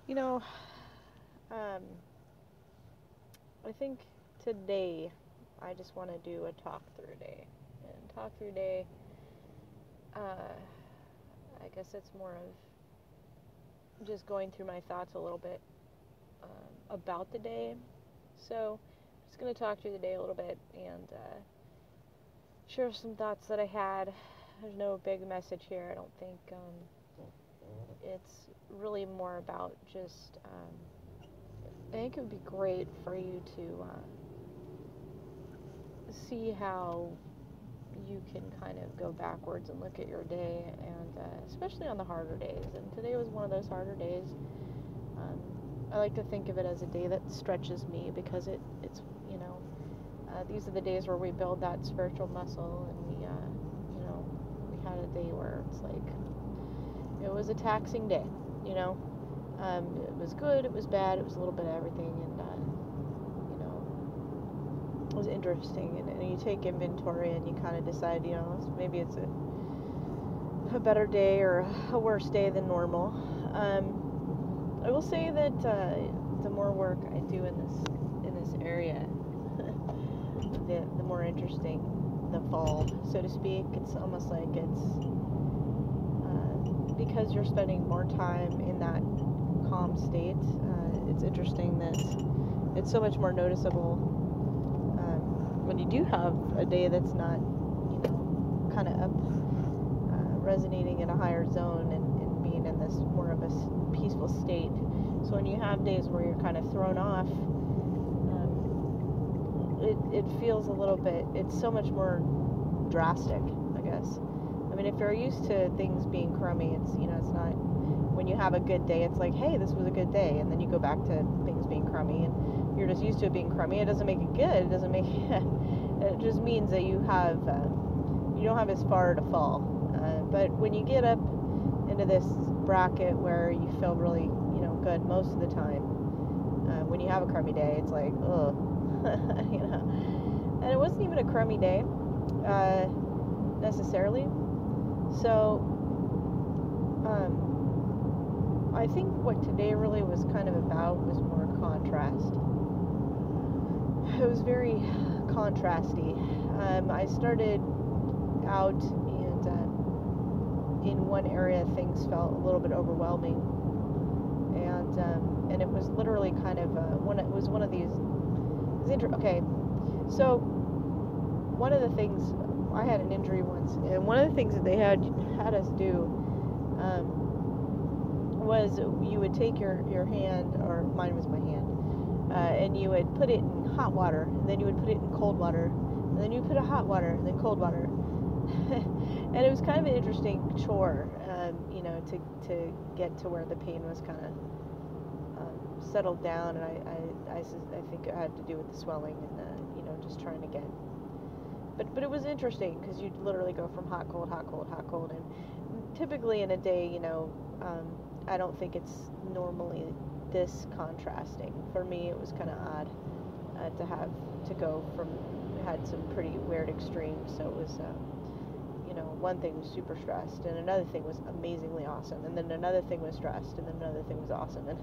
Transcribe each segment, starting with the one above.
You know, um, I think today I just want to do a talk through day. And talk through day, I guess it's more of just going through my thoughts a little bit about the day. So, I'm just going to talk through the day a little bit and share some thoughts that I had. There's no big message here. I don't think it's really more about just. I think it would be great for you to see how you can kind of go backwards and look at your day, and especially on the harder days. And today was one of those harder days. I like to think of it as a day that stretches me because it's these are the days where we build that spiritual muscle, and we had a day where it's like it was a taxing day. It was good, it was bad, it was a little bit of everything, and it was interesting. And you take inventory and you kind of decide, maybe it's a better day or a worse day than normal. I will say that the more work I do in this area, the more interesting the fall, so to speak. It's almost like it's because you're spending more time in that calm state. It's interesting that it's so much more noticeable when you do have a day that's not, kind of up, resonating in a higher zone and being in this more of a peaceful state. So when you have days where you're kind of thrown off, it feels a little bit, it's so much more drastic, I guess. I mean, if you're used to things being crummy, it's not, when you have a good day, it's like, hey, this was a good day, and then you go back to things being crummy, and you're just used to it being crummy. It doesn't make it good. It doesn't make it just means that you don't have as far to fall. But when you get up into this bracket where you feel really, good most of the time, when you have a crummy day, it's like, ugh, And it wasn't even a crummy day, necessarily. So, I think what today really was kind of about was more contrast. It was very contrasty. I started out, and in one area things felt a little bit overwhelming, and it was literally kind of one of these. Okay, so one of the things, I had an injury once, and one of the things that they had us do was you would take your hand, or mine was my hand, and you would put it in hot water, and then you would put it in cold water, and then you put it in hot water, and then cold water. And it was kind of an interesting chore, to get to where the pain was kind of settled down, and I think it had to do with the swelling and just trying to get. But it was interesting because you'd literally go from hot, cold, hot, cold, hot, cold, and typically in a day, I don't think it's normally this contrasting. For me, it was kind of odd to have to go from, had some pretty weird extremes. So it was, one thing was super stressed, and another thing was amazingly awesome, and then another thing was stressed, and then another thing was awesome, and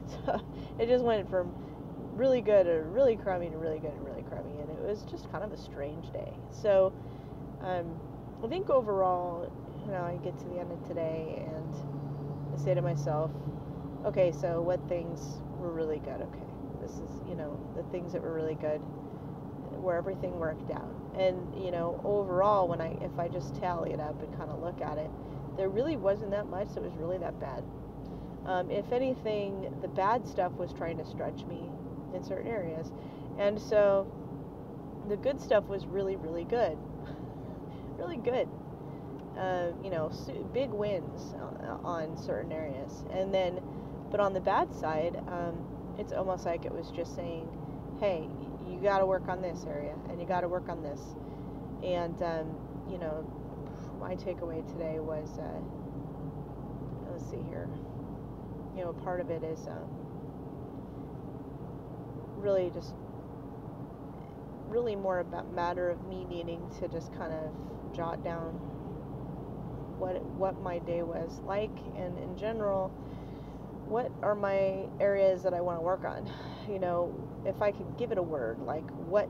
so it just went from really good to really crummy to really good to really crummy, and it was just kind of a strange day. So I think overall, I get to the end of today and I say to myself, okay, so what things were really good? Okay, this is, the things that were really good, where everything worked out. And, overall, if I just tally it up and kind of look at it, there really wasn't that much that was really that bad. If anything, the bad stuff was trying to stretch me in certain areas. And so the good stuff was really, really good. Really good. Big wins on certain areas. And then, but on the bad side, it's almost like it was just saying, hey, you got to work on this area, and you got to work on this. And, my takeaway today was, let's see here, part of it is really just really more about matter of me needing to just kind of jot down what my day was like, and in general, what are my areas that I want to work on? You know, if I could give it a word, like what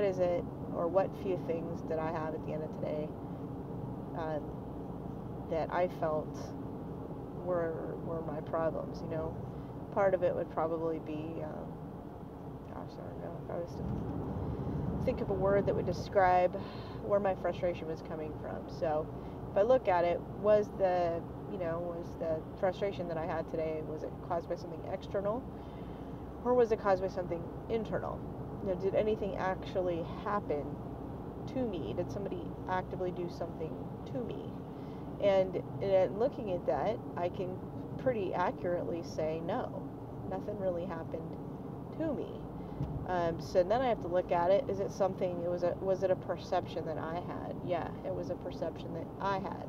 is it, or what few things did I have at the end of today that I felt were my problems? You know, part of it would probably be, gosh, I don't know, if I was to think of a word that would describe where my frustration was coming from. So if I look at it, was the frustration that I had today, was it caused by something external, or was it caused by something internal? You know, did anything actually happen to me? Did somebody actively do something to me? And looking at that, I can pretty accurately say no, nothing really happened to me. So then I have to look at it. Is it something? Was it a perception that I had? Yeah, it was a perception that I had.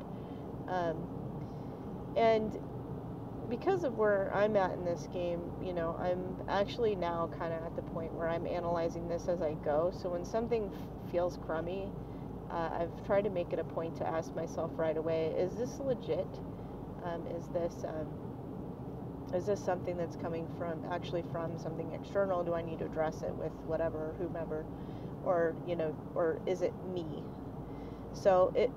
And because of where I'm at in this game, you know, I'm actually now kind of at the point where I'm analyzing this as I go. So when something feels crummy, I've tried to make it a point to ask myself right away: is this legit? Is this something that's coming from something external? Do I need to address it with whatever, whomever, or is it me? So if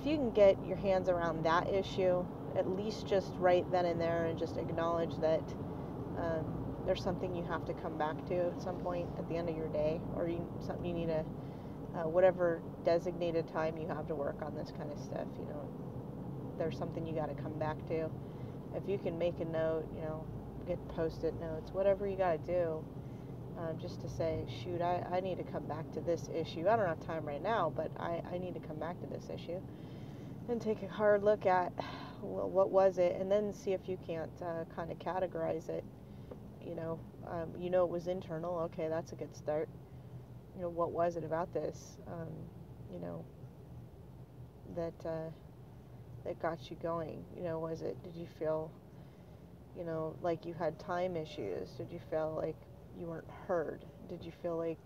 you can get your hands around that issue, at least just right then and there, and just acknowledge that there's something you have to come back to at some point at the end of your day, or something you need to, whatever designated time you have to work on this kind of stuff, there's something you got to come back to. If you can make a note, get post-it notes, whatever you got to do, just to say, shoot, I need to come back to this issue. I don't have time right now, but I need to come back to this issue. And take a hard look at, well, what was it? And then see if you can't kind of categorize it. It was internal. Okay, that's a good start. What was it about this, that got you going? Did you feel, like you had time issues? Did you feel like you weren't heard? Did you feel like,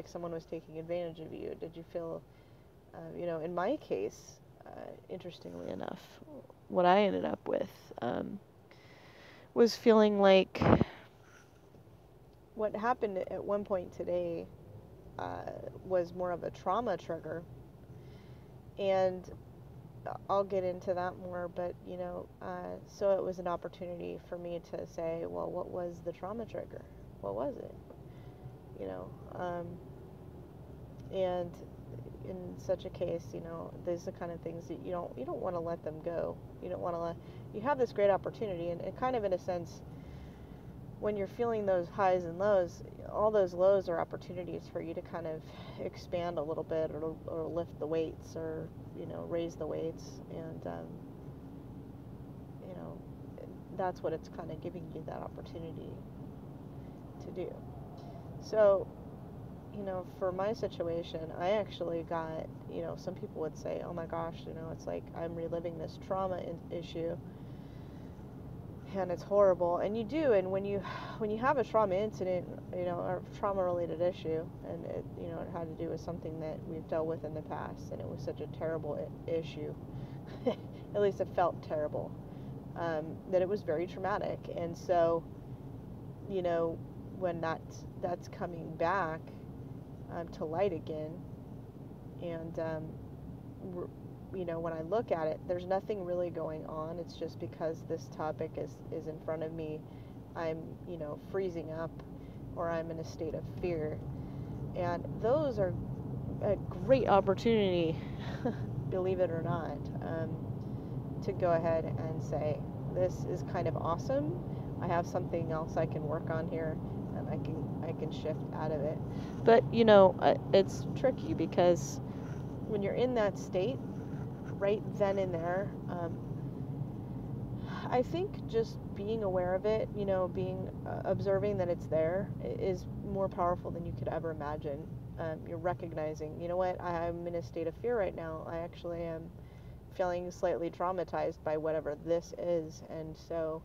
someone was taking advantage of you? Did you feel, in my case, interestingly enough, what I ended up with was feeling like what happened at one point today was more of a trauma trigger. And I'll get into that more, but, so it was an opportunity for me to say, well, what was the trauma trigger? What was it? And in such a case, these are the kind of things that you don't want to let them go. You don't want to you have this great opportunity, and kind of in a sense, when you're feeling those highs and lows, all those lows are opportunities for you to kind of expand a little bit, or lift the weights, or, raise the weights. And, that's what it's kind of giving you, that opportunity to do. So, for my situation, I actually got, some people would say, oh my gosh, it's like I'm reliving this trauma issue, and it's horrible. And you do. And when you have a trauma incident, or trauma-related issue, and it had to do with something that we've dealt with in the past, and it was such a terrible issue, at least it felt terrible, that it was very traumatic. And so, when that's coming back to light again, and when I look at it, there's nothing really going on. It's just because this topic is in front of me, I'm freezing up, or I'm in a state of fear. And those are a great opportunity, believe it or not, to go ahead and say, this is kind of awesome. I have something else I can work on here, and I can shift out of it. But it's tricky, because when you're in that state, right then and there, I think just being aware of it, observing that it's there, is more powerful than you could ever imagine. You're recognizing, what, I'm in a state of fear right now. I actually am feeling slightly traumatized by whatever this is. And so,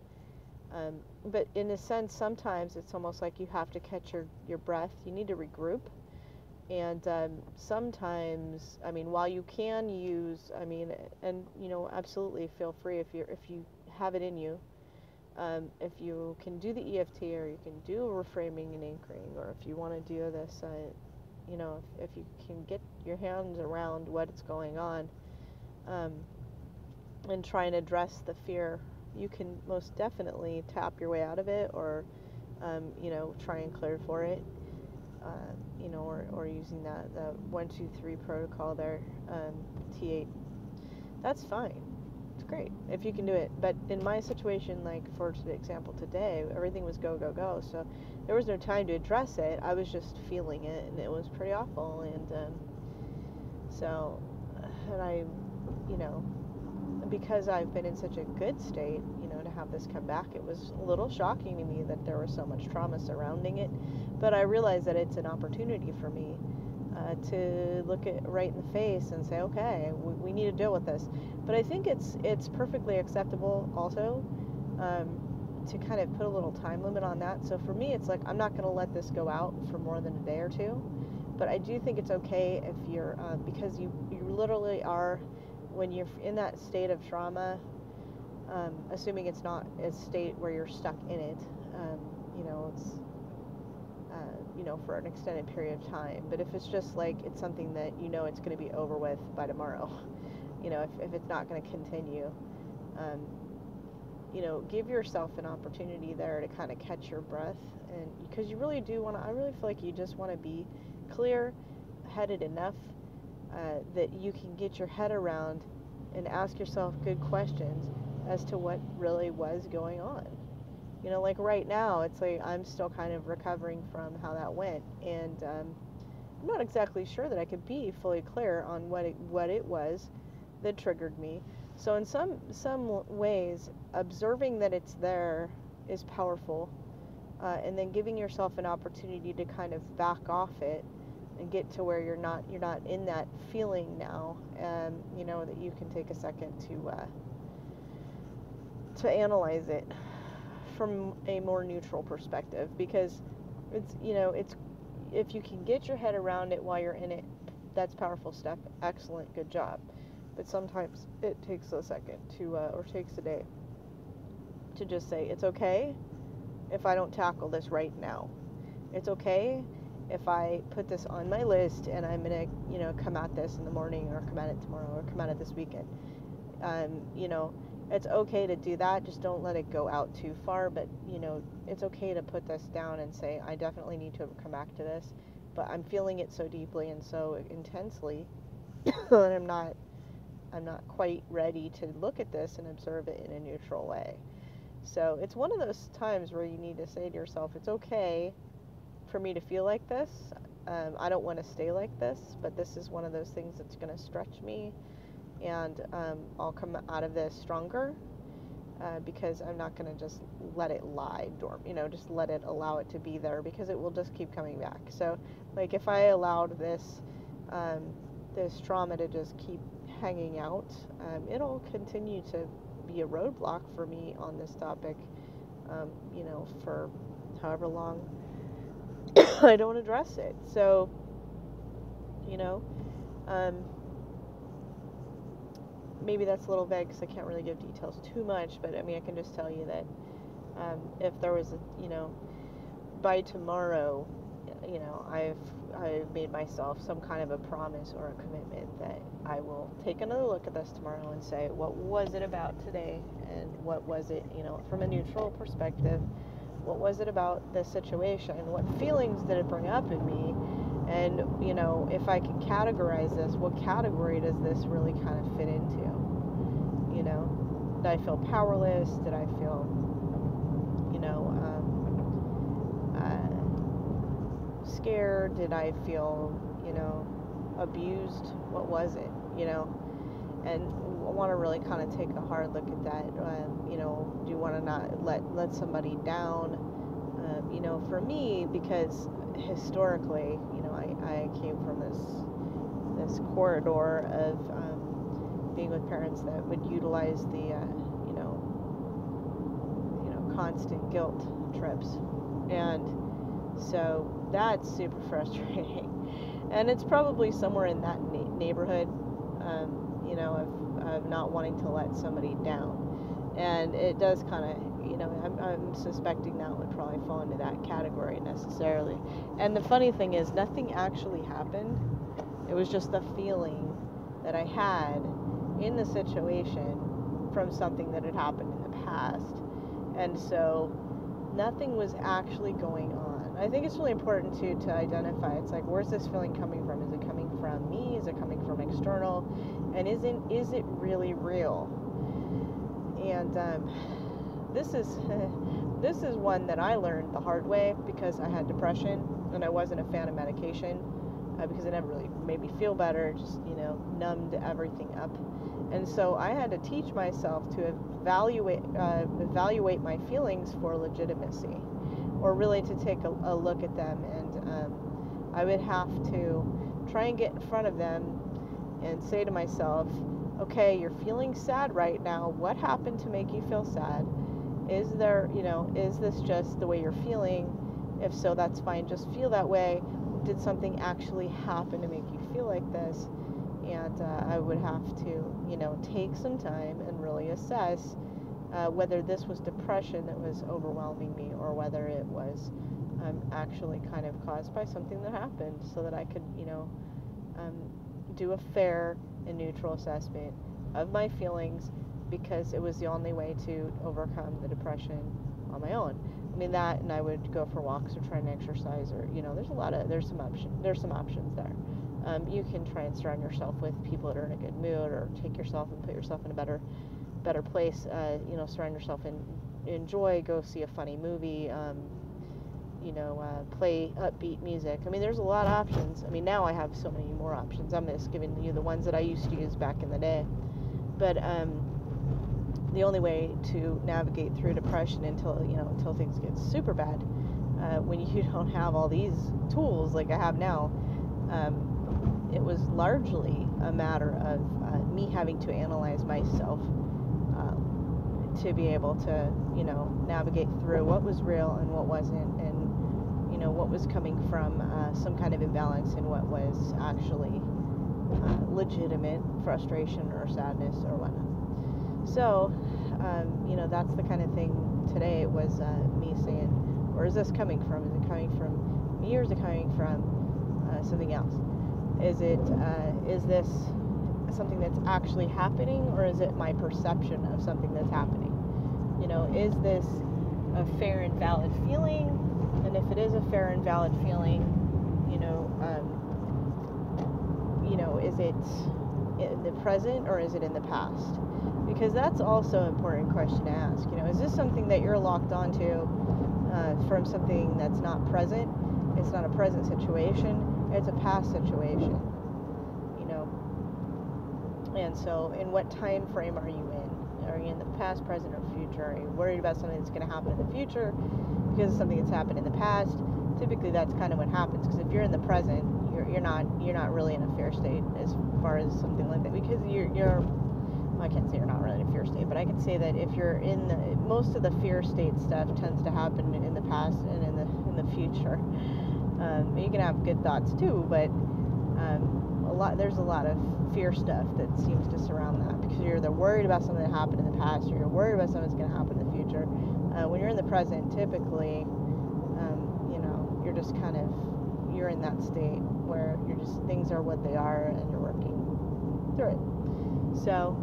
but in a sense, sometimes it's almost like you have to catch your breath. You need to regroup, And sometimes, I mean, while you can use, I mean, and absolutely feel free if you have it in you, if you can do the EFT, or you can do reframing and anchoring, or if you want to do this, if you can get your hands around what's going on, and try and address the fear, you can most definitely tap your way out of it, or try and clear for it. Or using the 1, 2, 3 protocol there, T8. That's fine. It's great if you can do it. But in my situation, like for example today, everything was go, go, go. So there was no time to address it. I was just feeling it, and it was pretty awful. And and I, because I've been in such a good state, to have this come back, it was a little shocking to me that there was so much trauma surrounding it. But I realized that it's an opportunity for me to look it right in the face and say, okay, we need to deal with this. But I think it's perfectly acceptable also to kind of put a little time limit on that. So for me, it's like, I'm not going to let this go out for more than a day or two. But I do think it's okay if you're, because you literally are, when you're in that state of trauma, assuming it's not a state where you're stuck in it, it's, for an extended period of time. But if it's just like, it's something that it's going to be over with by tomorrow, if it's not going to continue, give yourself an opportunity there to kind of catch your breath. And because you really do want to, I really feel like you just want to be clear-headed enough that you can get your head around and ask yourself good questions as to what really was going on. Like right now, it's like I'm still kind of recovering from how that went, and I'm not exactly sure that I could be fully clear on what it was that triggered me. So in some ways, observing that it's there is powerful, and then giving yourself an opportunity to kind of back off it and get to where you're not in that feeling now, and that you can take a second to analyze it from a more neutral perspective, because it's if you can get your head around it while you're in it, that's powerful stuff. Excellent, good job. But sometimes it takes a second or takes a day to just say, it's okay if I don't tackle this right now. It's okay if I put this on my list and I'm gonna come at this in the morning, or come at it tomorrow, or come at it this weekend. It's okay to do that. Just don't let it go out too far. But it's okay to put this down and say, I definitely need to come back to this, but I'm feeling it so deeply and so intensely that I'm not quite ready to look at this and observe it in a neutral way. So it's one of those times where you need to say to yourself, it's okay for me to feel like this. I don't want to stay like this, but this is one of those things that's going to stretch me, and I'll come out of this stronger, because I'm not going to just let it lie dormant, just let it, allow it to be there, because it will just keep coming back. So like if I allowed this trauma to just keep hanging out, it'll continue to be a roadblock for me on this topic, for however long I don't address it. So, maybe that's a little vague because I can't really give details too much, but I mean, I can just tell you that if there was by tomorrow, I've made myself some kind of a promise or a commitment that I will take another look at this tomorrow and say, what was it about today, and what was it, from a neutral perspective, what was it about this situation, what feelings did it bring up in me, and if I can categorize this, what category does this really kind of fit into? Did I feel powerless? Did I feel scared? Did I feel abused? What was it? And I want to really kind of take a hard look at that. Do you want to not let somebody down? For me, because historically, I came from this corridor of being with parents that would utilize the constant guilt trips, and so that's super frustrating. And it's probably somewhere in that neighborhood, of not wanting to let somebody down. And it does kind of, I'm suspecting that would probably fall into that category necessarily. And the funny thing is, nothing actually happened. It was just the feeling that I had in the situation from something that had happened in the past. And so nothing was actually going on. I think it's really important to identify. It's like, where's this feeling coming from? Is it coming from me? Is it coming from external? And is it really real? And this is one that I learned the hard way, because I had depression and I wasn't a fan of medication, because it never really made me feel better. It just numbed everything up. And so I had to teach myself to evaluate my feelings for legitimacy, or really to take a look at them. And I would have to try and get in front of them and say to myself, okay, you're feeling sad right now. What happened to make you feel sad? Is this just the way you're feeling? If so, that's fine. Just feel that way. Did something actually happen to make you feel like this? And I would have to, take some time and really assess whether this was depression that was overwhelming me, or whether it was actually kind of caused by something that happened, so that I could, do a fair and neutral assessment of my feelings, because it was the only way to overcome the depression on my own. I mean, that, and I would go for walks or try and exercise, or there's some options there. You can try and surround yourself with people that are in a good mood, or take yourself and put yourself in a better place. Surround yourself in enjoy. Go see a funny movie. Play upbeat music. I mean, there's a lot of options. I mean, now I have so many more options. I'm just giving you the ones that I used to use back in the day. But the only way to navigate through depression until things get super bad, when you don't have all these tools like I have now, it was largely a matter of me having to analyze myself to be able to, navigate through what was real and what wasn't, and what was coming from some kind of imbalance, and what was actually legitimate frustration or sadness or whatnot. So, that's the kind of thing today. It was me saying, where is this coming from? Is it coming from me, or is it coming from something else? Is this something that's actually happening, or is it my perception of something that's happening? Is this a fair and valid feeling? And if it is a fair and valid feeling, is it in the present, or is it in the past? Because that's also an important question to ask. Is this something that you're locked onto from something that's not present? It's not a present situation, it's a past situation. And so, in what time frame are you in? Are you in the past, present, or future? Are you worried about something that's going to happen in the future because of something that's happened in the past? Typically, that's kind of what happens. Because if you're in the present, you're not really in a fear state as far as something like that. Because I can't say you're not really in a fear state, but I can say that if you're in most of the fear state stuff tends to happen in the past and in the future. You can have good thoughts too, but there's a lot of fear stuff that seems to surround that, because you're either worried about something that happened in the past, or you're worried about something that's going to happen in the future. When you're in the present, typically, you're in that state where things are what they are, and you're working through it. So,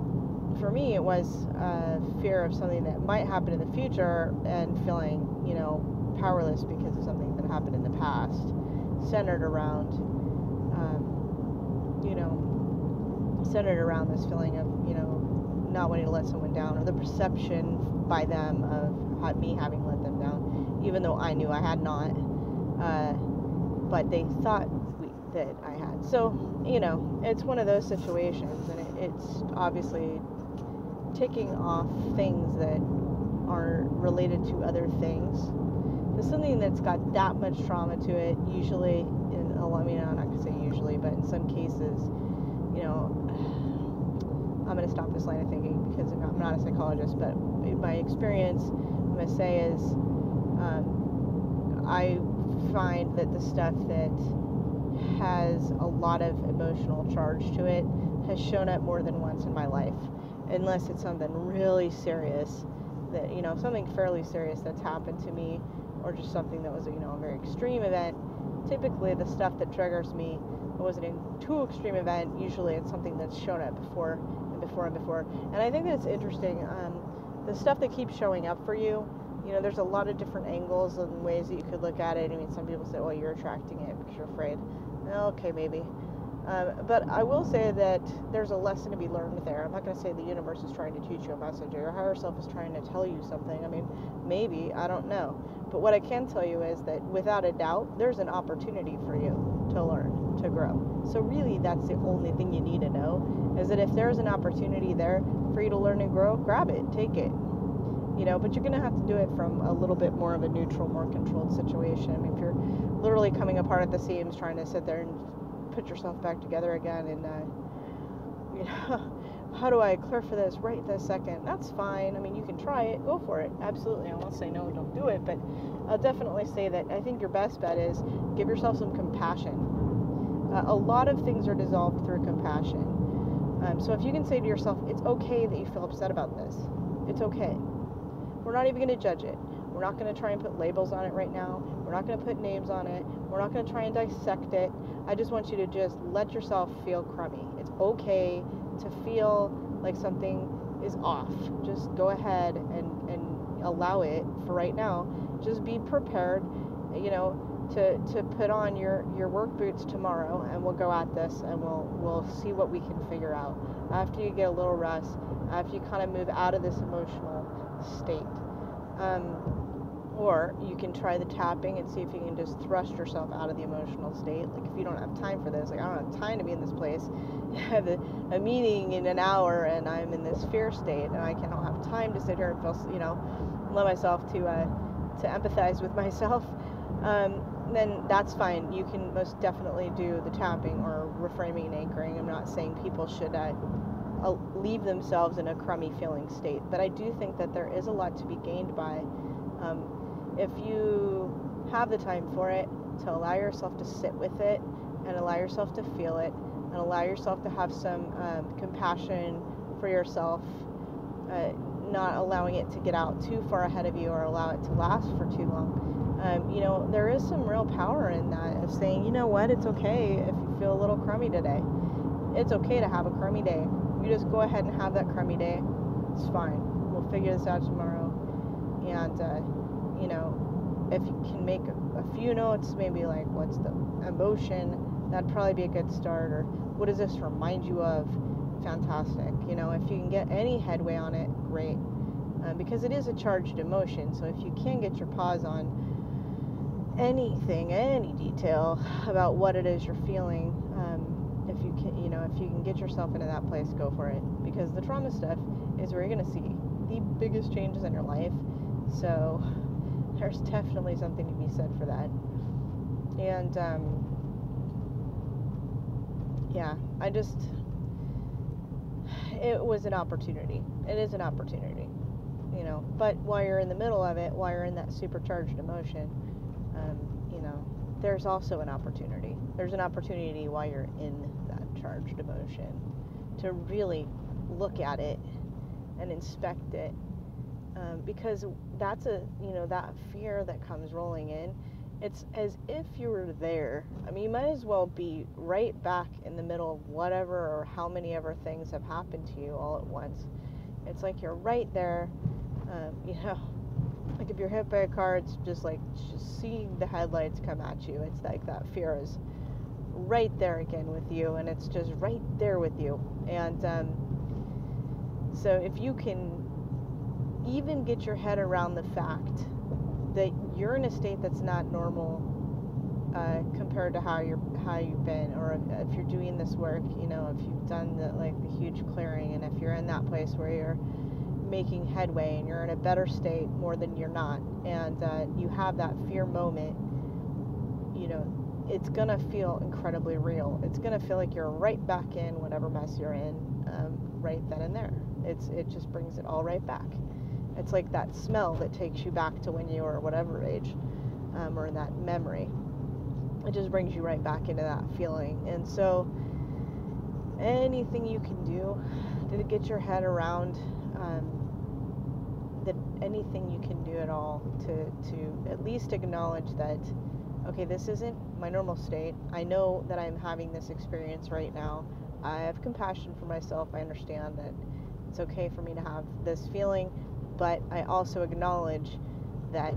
for me, it was fear of something that might happen in the future, and feeling, powerless because of something that happened in the past, centered around this feeling of, not wanting to let someone down, or the perception by them of me having let them down, even though I knew I had not, but they thought that I had. So, it's one of those situations, and it's obviously ticking off things that are related to other things. There's something that's got that much trauma to it, usually, I'm not going to say usually, but in some cases, I'm going to stop this line of thinking because I'm not a psychologist, but my experience, I'm going to say is, I find that the stuff that has a lot of emotional charge to it has shown up more than once in my life, unless it's something really serious, that, something fairly serious that's happened to me, or just something that was, a very extreme event. Typically the stuff that triggers me, it wasn't a too extreme event. Usually it's something that's shown up before and before and before. And I think that it's interesting, the stuff that keeps showing up for you, there's a lot of different angles and ways that you could look at it. I mean, some people say, well, you're attracting it because you're afraid. Okay, maybe. But I will say that there's a lesson to be learned there. I'm not going to say the universe is trying to teach you a message, or your higher self is trying to tell you something. I mean, maybe, I don't know. But what I can tell you is that without a doubt, there's an opportunity for you to learn, to grow. So really, that's the only thing you need to know, is that if there's an opportunity there for you to learn and grow, grab it, take it. But you're going to have to do it from a little bit more of a neutral, more controlled situation. I mean, if you're literally coming apart at the seams, trying to sit there and put yourself back together again, and how do I clear for this right this second? That's fine. I mean, you can try it, go for it, absolutely. I won't say no, don't do it, but I'll definitely say that I think your best bet is give yourself some compassion. A lot of things are dissolved through compassion. So if you can say to yourself, it's okay that you feel upset about this, it's okay. We're not even going to judge it. We're not going to try and put labels on it right now. We're not going to put names on it. We're not going to try and dissect it. I just want you to just let yourself feel crummy. It's okay to feel like something is off. Just go ahead and allow it for right now. Just be prepared, to put on your work boots tomorrow, and we'll go at this, and we'll see what we can figure out. After you get a little rest, after you kind of move out of this emotional state. Or you can try the tapping and see if you can just thrust yourself out of the emotional state. Like, if you don't have time for this, like, I don't have time to be in this place. I have a meeting in an hour and I'm in this fear state, and I cannot have time to sit here and feel, allow myself to empathize with myself. Then that's fine. You can most definitely do the tapping or reframing and anchoring. I'm not saying people should leave themselves in a crummy feeling state, but I do think that there is a lot to be gained by, if you have the time for it, to allow yourself to sit with it, and allow yourself to feel it, and allow yourself to have some compassion for yourself, not allowing it to get out too far ahead of you or allow it to last for too long. There is some real power in that, of saying, you know what, it's okay if you feel a little crummy today. It's okay to have a crummy day. You just go ahead and have that crummy day. It's fine. We'll figure this out tomorrow. And, if you can make a few notes, maybe like, what's the emotion? That'd probably be a good start. Or what does this remind you of? Fantastic. If you can get any headway on it, great. Because it is a charged emotion. So if you can get your paws on anything, any detail about what it is you're feeling, if you can get yourself into that place, go for it. Because the trauma stuff is where you're going to see the biggest changes in your life. So there's definitely something to be said for that. And it was an opportunity. It is an opportunity, but while you're in the middle of it, while you're in that supercharged emotion, there's also an opportunity. There's an opportunity while you're in that charged emotion to really look at it and inspect it, because that's that fear that comes rolling in. It's as if you were there. I mean, you might as well be right back in the middle of whatever or how many ever things have happened to you all at once. It's like you're right there, like if you're hit by a car, it's just seeing the headlights come at you. It's like that fear is right there again with you, and it's just right there with you. And so if you can even get your head around the fact that you're in a state that's not normal, compared to how you've been, or if you're doing this work, if you've done the huge clearing, and if you're in that place where you're making headway and you're in a better state more than you're not, and you have that fear moment, it's gonna feel incredibly real. It's gonna feel like you're right back in whatever mess you're in, right then and there. It just brings it all right back. It's like that smell that takes you back to when you were whatever age, or that memory. it just brings you right back into that feeling. And so anything you can do to get your head around that, anything you can do at all to at least acknowledge that, okay, this isn't my normal state. I know that I'm having this experience right now. I have compassion for myself. I understand that it's okay for me to have this feeling, but I also acknowledge that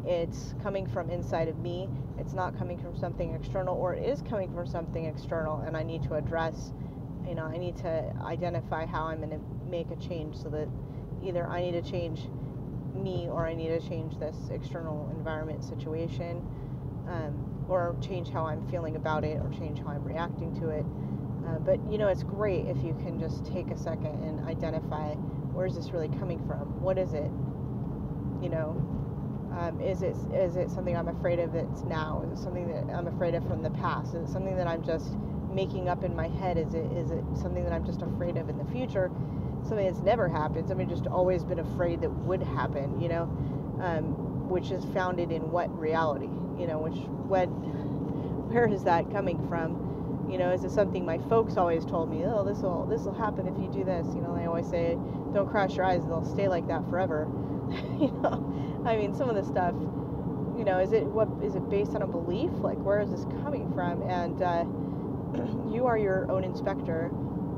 it's coming from inside of me. It's not coming from something external, or it is coming from something external, and I need to address, I need to identify how I'm going to make a change, so that either I need to change me, or I need to change this external environment situation, or change how I'm feeling about it, or change how I'm reacting to it. But it's great if you can just take a second and identify, where is this really coming from? What is it? Is it something I'm afraid of that's now? Is it something that I'm afraid of from the past? Is it something that I'm just making up in my head? Is it something that I'm just afraid of in the future? Something that's never happened, something just always been afraid that would happen, which is founded in what reality? Where is that coming from? Is it something my folks always told me, oh, this will happen if you do this? They always say, don't cross your eyes, they'll stay like that forever. Some of the stuff, is it based on a belief? Like, where is this coming from? And you are your own inspector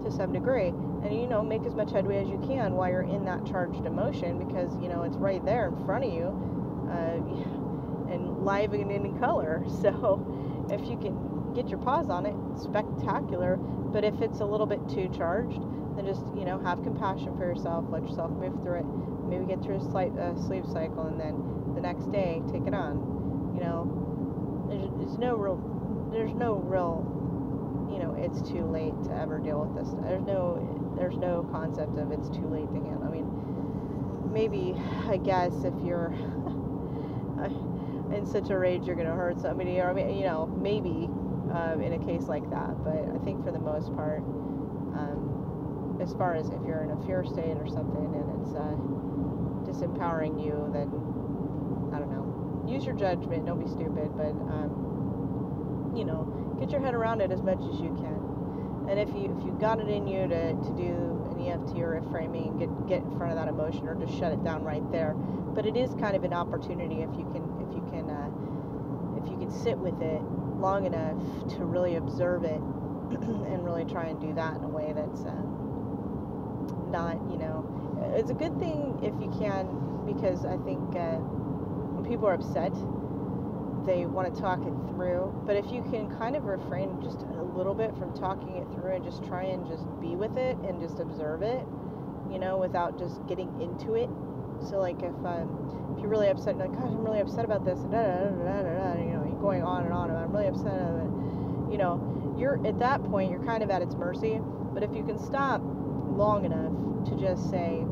to some degree, and make as much headway as you can while you're in that charged emotion, because it's right there in front of you, and live and in color. So if you can get your paws on it, spectacular. But if it's a little bit too charged, then just have compassion for yourself, let yourself move through it, maybe get through a sleep cycle, and then the next day take it on. There's no real it's too late to ever deal with this. There's no concept of it's too late to handle. Maybe, I guess, if you're in such a rage you're going to hurt somebody, or maybe in a case like that. But I think for the most part, as far as if you're in a fear state or something and it's disempowering you, then I don't know. Use your judgment. Don't be stupid, but get your head around it as much as you can. And if you got it in you to do an EFT or reframing, get in front of that emotion, or just shut it down right there. But it is kind of an opportunity if you can sit with it long enough to really observe it and really try and do that in a way that's not, it's a good thing if you can, because I think when people are upset, they want to talk it through. But if you can kind of refrain just a little bit from talking it through and just try and just be with it and just observe it, without just getting into it. So like if you're really upset, like, gosh, I'm really upset about this, and you're going on and on, and I'm really upset about it. You're at that point, you're kind of at its mercy. But if you can stop long enough to just say,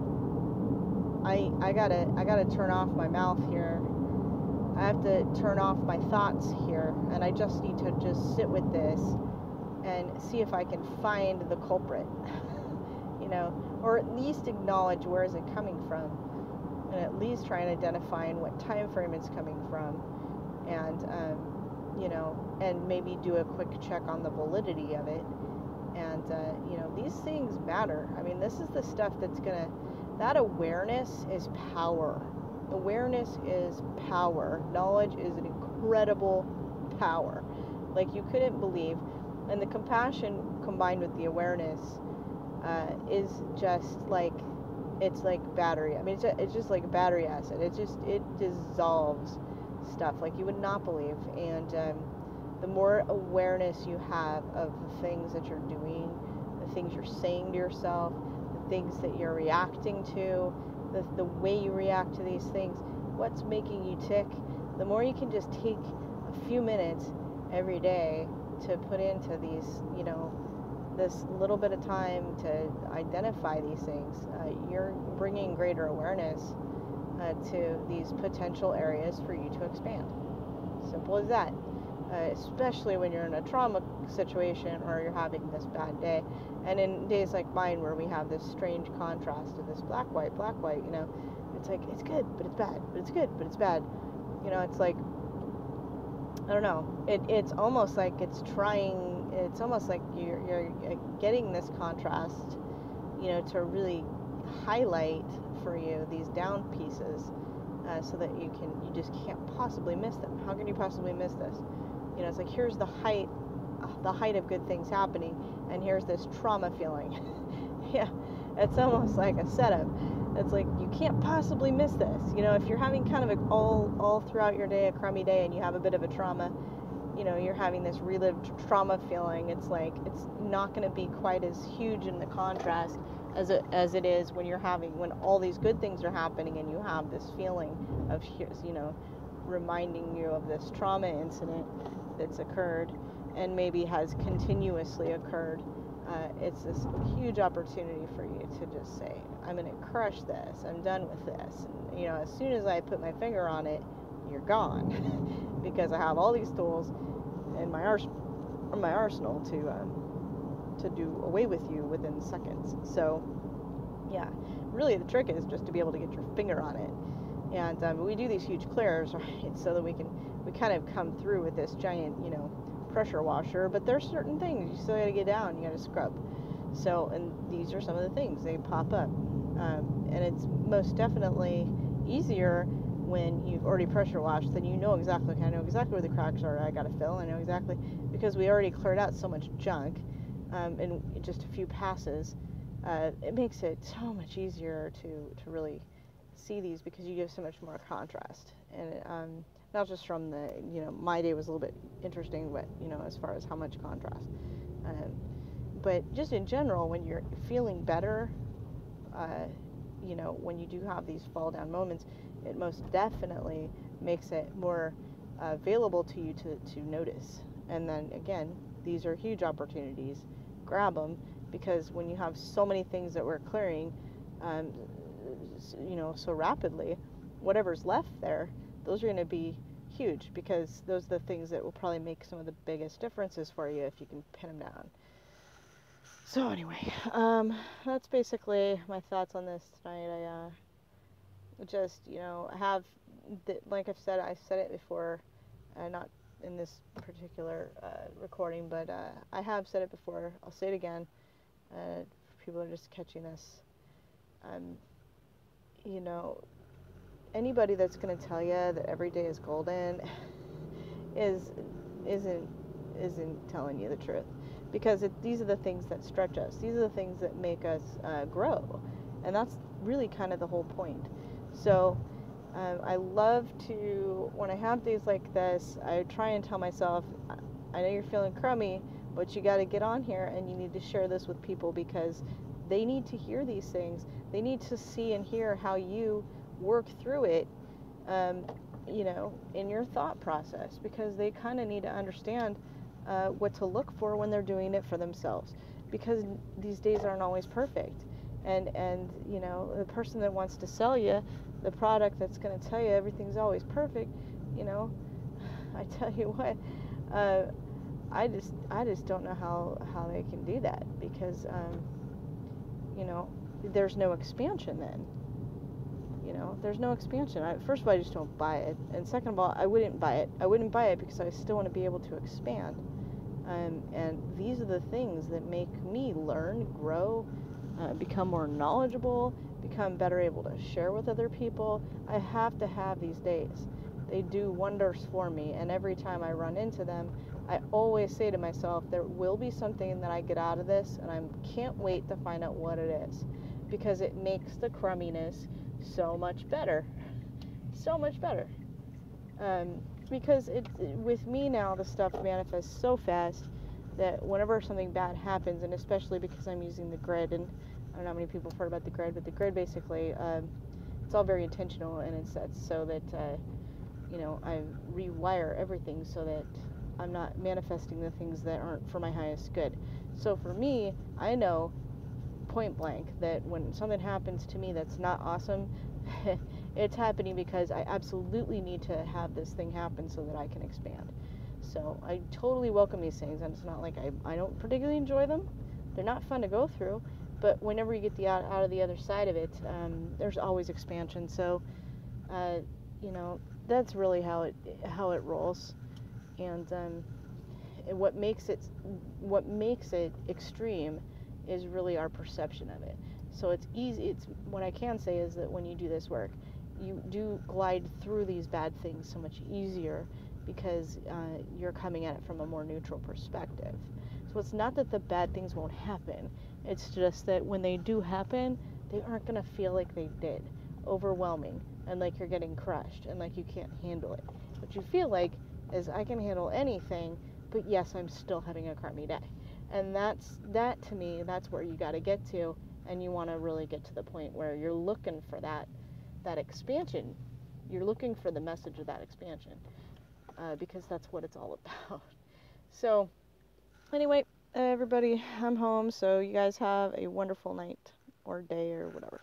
I gotta turn off my mouth here. I have to turn off my thoughts here, and I just need to just sit with this and see if I can find the culprit, or at least acknowledge where is it coming from, and at least try and identify in what time frame it's coming from, and and maybe do a quick check on the validity of it. And these things matter. This is the stuff that awareness is power. Awareness is power. Knowledge is an incredible power, like you couldn't believe. And the compassion combined with the awareness is just like, it's like battery. It's just like battery acid. It dissolves stuff like you would not believe. And the more awareness you have of the things that you're doing, the things you're saying to yourself, the things that you're reacting to, the way you react to these things, what's making you tick, the more you can just take a few minutes every day to put into these, this little bit of time to identify these things, you're bringing greater awareness to these potential areas for you to expand. Simple as that. Especially when you're in a trauma situation or you're having this bad day. And in days like mine where we have this strange contrast of this black, white, it's like, it's good, but it's bad, but it's good, but it's bad. It's like, I don't know. It's almost like it's trying. It's almost like you're getting this contrast, to really highlight for you these down pieces, so that you just can't possibly miss them. How can you possibly miss this? It's like, here's the height of good things happening, and here's this trauma feeling. Yeah, it's almost like a setup. It's like, you can't possibly miss this. If you're having kind of all throughout your day a crummy day, and you have a bit of a trauma, you're having this relived trauma feeling. It's like, it's not going to be quite as huge in the contrast as it is when all these good things are happening, and you have this feeling of, reminding you of this trauma incident that's occurred and maybe has continuously occurred. It's this huge opportunity for you to just say, I'm going to crush this. I'm done with this. And, as soon as I put my finger on it, you're gone. Because I have all these tools in my arsenal to do away with you within seconds. So, yeah, really the trick is just to be able to get your finger on it. And we do these huge clears, right, so that we kind of come through with this giant, pressure washer. But there's certain things you still got to get down. You got to scrub. So, and these are some of the things, they pop up. And it's most definitely easier when you've already pressure washed. Then I know exactly where the cracks are. I got to fill. I know exactly, because we already cleared out so much junk in just a few passes. It makes it so much easier to really see these, because you give so much more contrast. And not just from the, my day was a little bit interesting, but, as far as how much contrast. But just in general, when you're feeling better, when you do have these fall down moments, it most definitely makes it more available to you to notice. And then again, these are huge opportunities. Grab them, because when you have so many things that we're clearing, so rapidly, whatever's left there, those are going to be huge, because those are the things that will probably make some of the biggest differences for you if you can pin them down. So anyway, that's basically my thoughts on this tonight. I just, have, like I've said, I said it before, not in this particular recording, but I have said it before. I'll say it again. People are just catching this. Anybody that's going to tell you that every day is golden isn't telling you the truth, because these are the things that stretch us. These are the things that make us grow, and that's really kind of the whole point. So I love to, when I have days like this, I try and tell myself, I know you're feeling crummy, but you got to get on here and you need to share this with people, because they need to hear these things. They need to see and hear how you work through it, in your thought process, because they kind of need to understand what to look for when they're doing it for themselves, because these days aren't always perfect. And the person that wants to sell you the product that's going to tell you everything's always perfect, I tell you what, I just don't know how they can do that, because there's no expansion then. There's no expansion. First of all, I just don't buy it, and second of all, I wouldn't buy it because I still want to be able to expand. And these are the things that make me learn, grow, become more knowledgeable, become better able to share with other people. I have to have these days. They do wonders for me, and every time I run into them, I always say to myself, there will be something that I get out of this, and I can't wait to find out what it is, because it makes the crumminess so much better. So much better. Because with me now, the stuff manifests so fast that whenever something bad happens, and especially because I'm using the grid, and I don't know how many people have heard about the grid, but the grid basically, it's all very intentional, and it's so that, I rewire everything so that I'm not manifesting the things that aren't for my highest good. So for me, I know point blank that when something happens to me that's not awesome, it's happening because I absolutely need to have this thing happen so that I can expand. So I totally welcome these things, and it's not like I don't particularly enjoy them. They're not fun to go through, but whenever you get out of the other side of it, there's always expansion. So that's really how it rolls. And what makes it extreme is really our perception of it. So it's easy. It's what I can say is that when you do this work, you do glide through these bad things so much easier because you're coming at it from a more neutral perspective. So it's not that the bad things won't happen. It's just that when they do happen, they aren't going to feel like they did, overwhelming, and like you're getting crushed and like you can't handle it. What you feel like is, I can handle anything, but yes, I'm still having a crummy day. And that to me, that's where you got to get to, and you want to really get to the point where you're looking for that expansion. You're looking for the message of that expansion, because that's what it's all about. So anyway, everybody, I'm home, so you guys have a wonderful night or day or whatever.